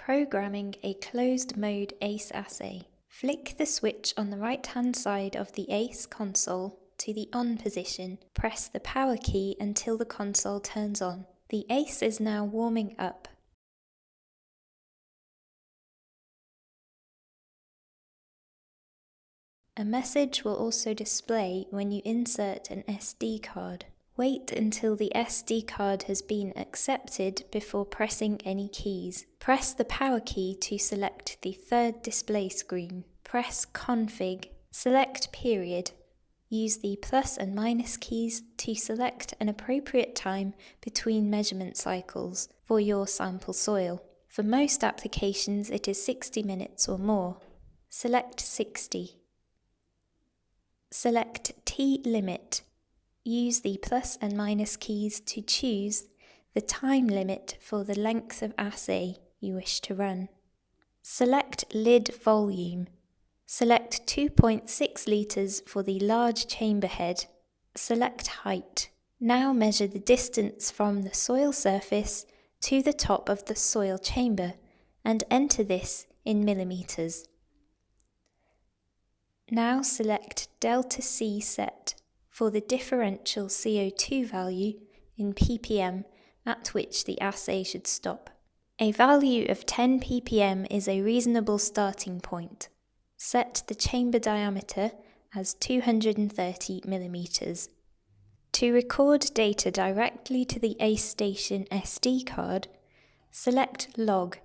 Programming a closed mode ACE assay. Flick the switch on the right-hand side of the ACE console to the on position. Press the power key until the console turns on. The ACE is now warming up. A message will also display when you insert an SD card. Wait until the SD card has been accepted before pressing any keys. Press the power key to select the third display screen. Press Config. Select Period. Use the plus and minus keys to select an appropriate time between measurement cycles for your sample soil. For most applications, it is 60 minutes or more. Select 60. Select T-limit. Use the plus and minus keys to choose the time limit for the length of assay you wish to run. Select lid volume. Select 2.6 litres for the large chamber head. Select height. Now measure the distance from the soil surface to the top of the soil chamber and enter this in millimetres. Now select delta C set for the differential CO2 value in ppm at which the assay should stop. A value of 10 ppm is a reasonable starting point. Set the chamber diameter as 230 millimeters. To record data directly to the ACE station SD card, select Log.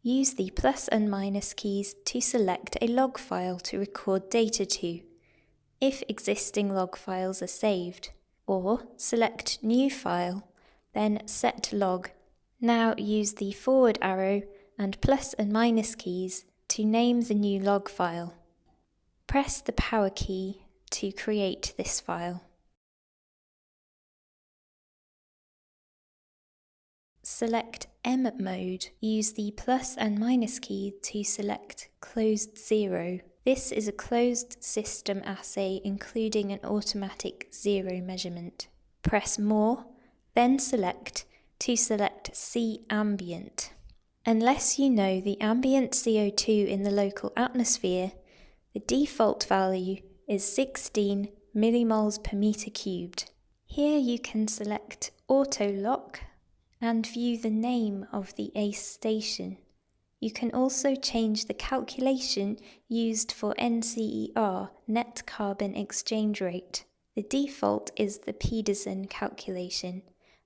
Use the plus and minus keys to select a log file to record data to, if existing log files are saved, or select New File, then Set Log. Now use the forward arrow and plus and minus keys to name the new log file. Press the power key to create this file. Select M mode. Use the plus and minus key to select Closed 0. This is a closed system assay including an automatic 0 measurement. Press More, then Select to select C ambient. Unless you know the ambient CO2 in the local atmosphere, the default value is 16 millimoles per meter cubed. Here you can select Auto Lock and view the name of the ACE station. You can also change the calculation used for NCER, net carbon exchange rate. The default is the Peterson calculation.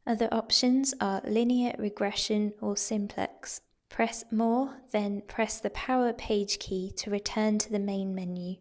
Other options are linear regression or simplex. Press More, then press the Power page key to return to the main menu.